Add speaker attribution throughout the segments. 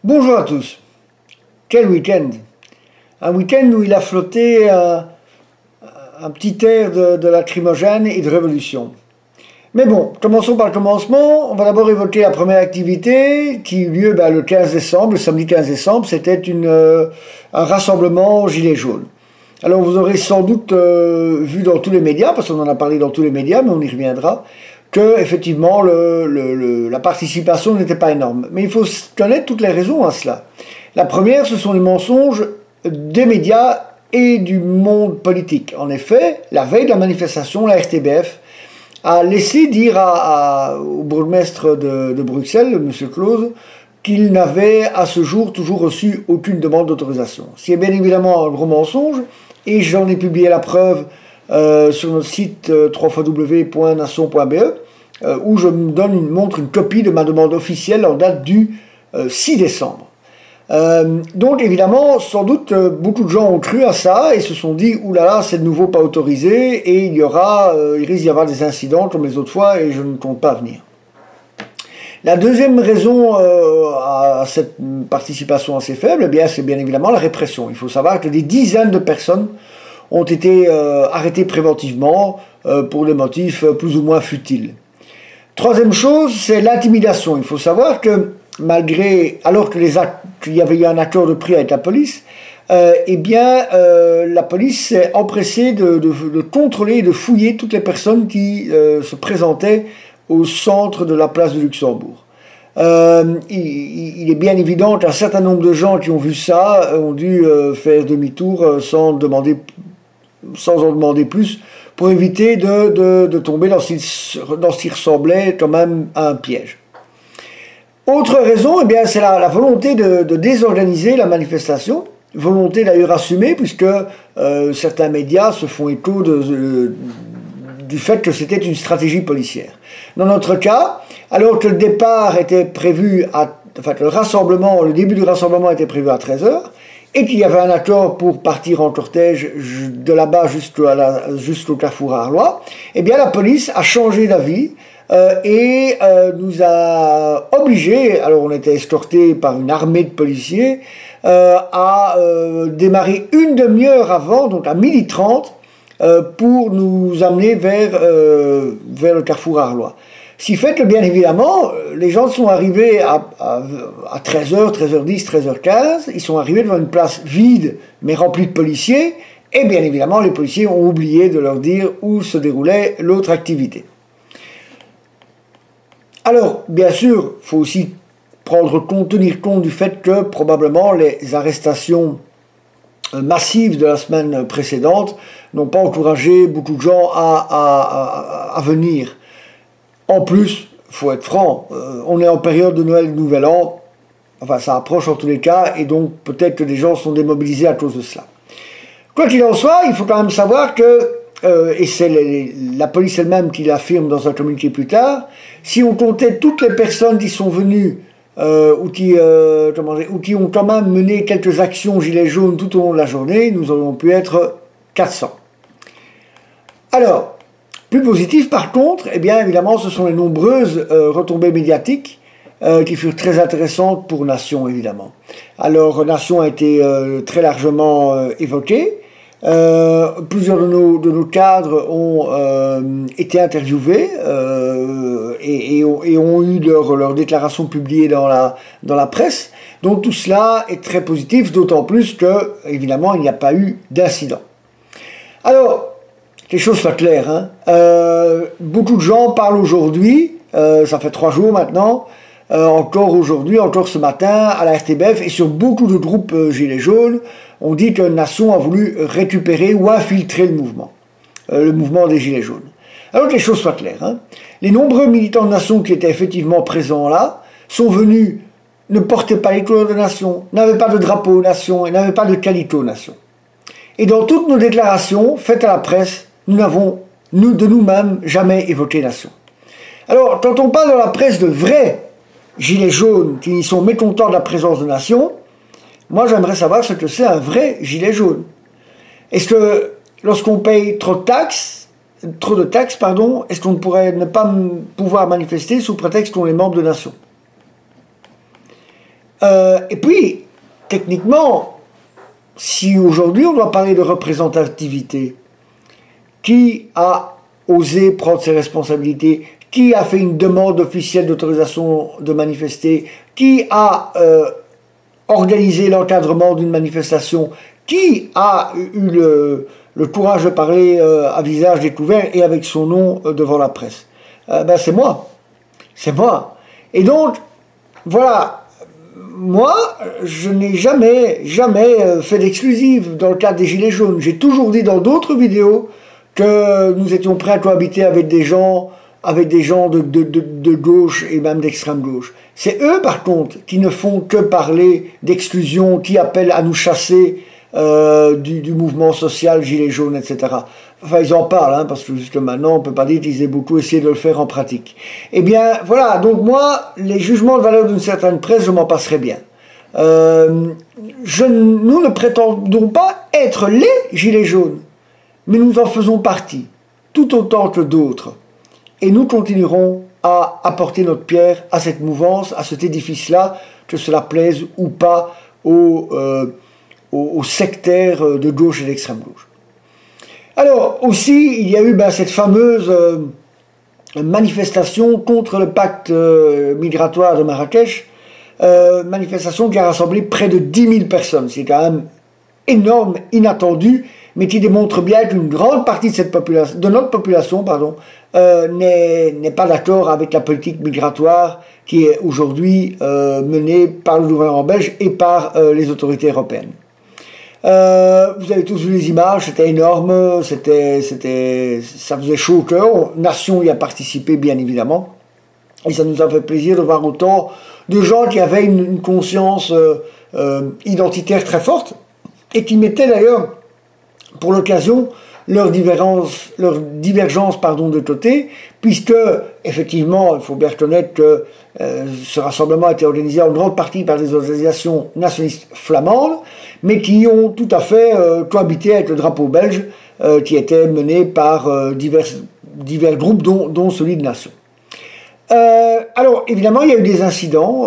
Speaker 1: Bonjour à tous. Quel week-end! Un week-end où il a flotté un petit air de lacrymogène et de révolution. Mais bon, commençons par le commencement. On va d'abord évoquer la première activité qui eut lieu le 15 décembre, le samedi 15 décembre. C'était un rassemblement Gilets jaunes. Alors vous aurez sans doute vu dans tous les médias, parce qu'on en a parlé dans tous les médias, mais on y reviendra, que effectivement la participation n'était pas énorme. Mais il faut connaître toutes les raisons à cela. La première, ce sont les mensonges des médias et du monde politique. En effet, la veille de la manifestation, la RTBF a laissé dire au bourgmestre de Bruxelles, M. Clauze, qu'il n'avait à ce jour toujours reçu aucune demande d'autorisation. C'est bien évidemment un gros mensonge, et j'en ai publié la preuve sur notre site www.nation.be, où je montre une copie de ma demande officielle en date du 6 décembre. Donc évidemment, sans doute, beaucoup de gens ont cru à ça et se sont dit « Oulala, c'est de nouveau pas autorisé et il risque d'y avoir des incidents comme les autres fois et je ne compte pas venir ». La deuxième raison à cette participation assez faible, c'est bien évidemment la répression. Il faut savoir que des dizaines de personnes ont été arrêtées préventivement pour des motifs plus ou moins futiles. Troisième chose, c'est l'intimidation. Il faut savoir que alors qu'il y avait eu un accord de prix avec la police, la police s'est empressée de contrôler et de fouiller toutes les personnes qui se présentaient au centre de la place du Luxembourg. Il est bien évident qu'un certain nombre de gens qui ont vu ça ont dû faire demi-tour sans en demander plus, pour éviter de tomber dans ce qui ressemblait quand même à un piège. Autre raison, c'est la volonté de désorganiser la manifestation, volonté d'ailleurs assumée, puisque certains médias se font écho du fait que c'était une stratégie policière. Dans notre cas, alors que le départ était prévu le début du rassemblement était prévu à 13h, et qu'il y avait un accord pour partir en cortège de là-bas jusqu'au carrefour Arlois, la police a changé d'avis et nous a obligés, alors on était escortés par une armée de policiers, à démarrer une demi-heure avant, donc à 12h30, pour nous amener vers le carrefour Arlois. Ce qui fait que, bien évidemment, les gens sont arrivés à 13h, 13h10, 13h15, ils sont arrivés devant une place vide, mais remplie de policiers, et bien évidemment, les policiers ont oublié de leur dire où se déroulait l'autre activité. Alors, bien sûr, il faut aussi tenir compte du fait que, probablement, les arrestations massives de la semaine précédente n'ont pas encouragé beaucoup de gens à venir. En plus, il faut être franc, on est en période de Noël et de Nouvel An, enfin ça approche en tous les cas, et donc peut-être que des gens sont démobilisés à cause de cela. Quoi qu'il en soit, il faut quand même savoir que, et c'est la police elle-même qui l'affirme dans un communiqué plus tard, si on comptait toutes les personnes qui sont venues ou qui ont quand même mené quelques actions gilets jaunes tout au long de la journée, nous aurions pu être 400. Alors, plus positif par contre, évidemment, ce sont les nombreuses retombées médiatiques qui furent très intéressantes pour Nation, évidemment. Alors, Nation a été très largement évoquée. Plusieurs de nos cadres ont été interviewés et ont eu leur déclaration publiée dans la presse. Donc tout cela est très positif, d'autant plus que, évidemment, il n'y a pas eu d'incident. Alors, que les choses soient claires, beaucoup de gens parlent aujourd'hui, ça fait 3 jours maintenant, encore aujourd'hui, encore ce matin, à la RTBF et sur beaucoup de groupes Gilets jaunes, on dit que Nation a voulu récupérer ou infiltrer le mouvement des Gilets jaunes. Alors que les choses soient claires, les nombreux militants de Nation qui étaient effectivement présents là, sont venus, ne portaient pas les couleurs de Nation, n'avaient pas de drapeau Nation et n'avaient pas de calicot Nation. Et dans toutes nos déclarations faites à la presse, nous n'avons, de nous-mêmes, jamais évoqué Nation. Alors, quand on parle dans la presse de vrais Gilets jaunes qui sont mécontents de la présence de Nation, moi j'aimerais savoir ce que c'est un vrai gilet jaune. Est-ce que lorsqu'on paye trop de taxes, est-ce qu'on pourrait ne pas pouvoir manifester sous prétexte qu'on est membre de Nation? Et puis, techniquement, si aujourd'hui on doit parler de représentativité, qui a osé prendre ses responsabilités, qui a fait une demande officielle d'autorisation de manifester, qui a organisé l'encadrement d'une manifestation, qui a eu le courage de parler à visage découvert et avec son nom devant la presse. Ben c'est moi. C'est moi. Et donc, voilà, moi, je n'ai jamais fait d'exclusive dans le cadre des Gilets jaunes. J'ai toujours dit dans d'autres vidéos que nous étions prêts à cohabiter avec des gens de gauche et même d'extrême gauche. C'est eux, par contre, qui ne font que parler d'exclusion, qui appellent à nous chasser du mouvement social, Gilets jaunes, etc. Enfin, ils en parlent, hein, parce que jusque maintenant, on ne peut pas dire qu'ils aient beaucoup essayé de le faire en pratique. Eh bien, voilà, donc moi, les jugements de valeur d'une certaine presse, je m'en passerai bien. Nous ne prétendons pas être les Gilets jaunes, mais nous en faisons partie, tout autant que d'autres. Et nous continuerons à apporter notre pierre à cette mouvance, à cet édifice-là, que cela plaise ou pas aux sectaires de gauche et d'extrême gauche. Alors, aussi, il y a eu cette fameuse manifestation contre le pacte migratoire de Marrakech, manifestation qui a rassemblé près de 10 000 personnes. C'est quand même énorme, inattendu, mais qui démontre bien qu'une grande partie de notre population n'est pas d'accord avec la politique migratoire qui est aujourd'hui menée par le gouvernement belge et par les autorités européennes. Vous avez tous vu les images, c'était énorme, ça faisait chaud au cœur. Nation y a participé bien évidemment, et ça nous a fait plaisir de voir autant de gens qui avaient une conscience identitaire très forte et qui mettaient d'ailleurs pour l'occasion leur divergence de côté, puisque effectivement il faut bien reconnaître que ce rassemblement a été organisé en grande partie par des organisations nationalistes flamandes, mais qui ont tout à fait cohabité avec le drapeau belge qui était mené par divers groupes dont celui de Nation. Alors évidemment il y a eu des incidents,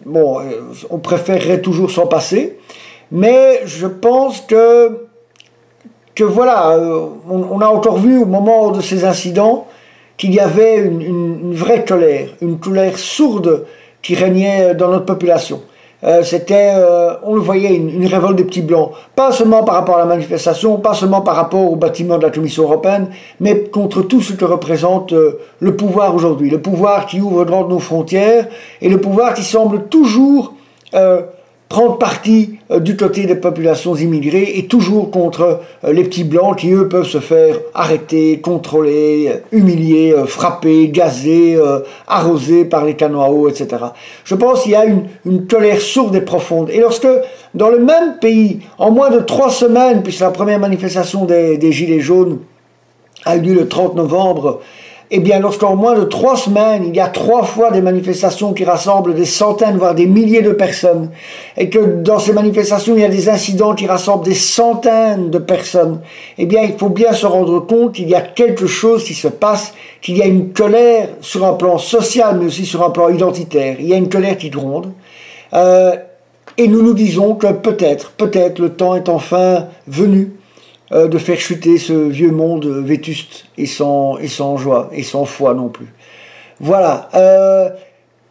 Speaker 1: on préférerait toujours s'en passer, mais je pense que voilà, on a encore vu au moment de ces incidents qu'il y avait une vraie colère, une colère sourde qui régnait dans notre population. On le voyait, une révolte des petits blancs, pas seulement par rapport à la manifestation, pas seulement par rapport au bâtiment de la Commission européenne, mais contre tout ce que représente le pouvoir aujourd'hui, le pouvoir qui ouvre grand nos frontières et le pouvoir qui semble toujours prendre parti du côté des populations immigrées et toujours contre les petits blancs qui, eux, peuvent se faire arrêter, contrôler, humilier, frapper, gazer, arroser par les canons à eau, etc. Je pense qu'il y a une colère sourde et profonde. Et lorsque, dans le même pays, en moins de 3 semaines, puisque la première manifestation des Gilets jaunes a eu lieu le 30 novembre, eh bien, lorsqu'en moins de 3 semaines, il y a 3 fois des manifestations qui rassemblent des centaines, voire des milliers de personnes, et que dans ces manifestations, il y a des incidents qui rassemblent des centaines de personnes, eh bien, il faut bien se rendre compte qu'il y a quelque chose qui se passe, qu'il y a une colère sur un plan social, mais aussi sur un plan identitaire. Il y a une colère qui gronde. Et nous nous disons que peut-être le temps est enfin venu de faire chuter ce vieux monde vétuste et sans joie et sans foi non plus. Voilà.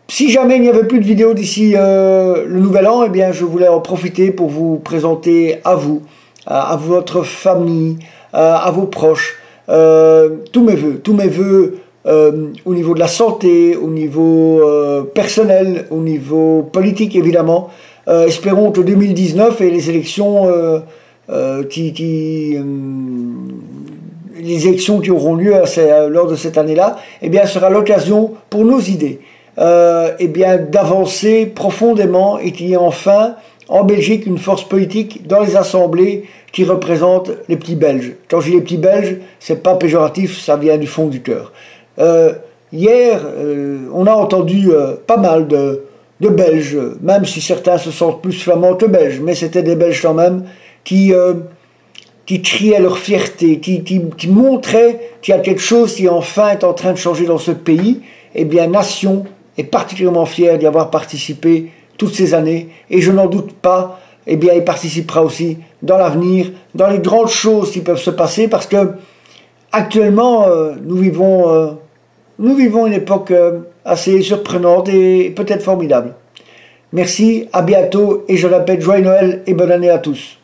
Speaker 1: Si jamais il n'y avait plus de vidéos d'ici le nouvel an, eh bien je voulais en profiter pour vous présenter à vous, à votre famille, à vos proches, tous mes vœux au niveau de la santé, au niveau personnel, au niveau politique évidemment. Espérons que 2019 et les élections les élections qui auront lieu lors de cette année-là, eh bien, sera l'occasion pour nos idées eh bien, d'avancer profondément et qu'il y ait enfin en Belgique une force politique dans les assemblées qui représente les petits Belges. Quand je dis les petits Belges, c'est pas péjoratif, ça vient du fond du cœur. Hier, on a entendu pas mal de Belges, même si certains se sentent plus flamands que Belges, mais c'était des Belges quand même, qui criaient leur fierté, qui montraient qu'il y a quelque chose qui enfin est en train de changer dans ce pays. Eh bien, Nation est particulièrement fière d'y avoir participé toutes ces années, et je n'en doute pas, eh bien, il participera aussi dans l'avenir, dans les grandes choses qui peuvent se passer, parce que actuellement, nous vivons une époque assez surprenante et peut-être formidable. Merci, à bientôt, et je répète, joyeux Noël et bonne année à tous.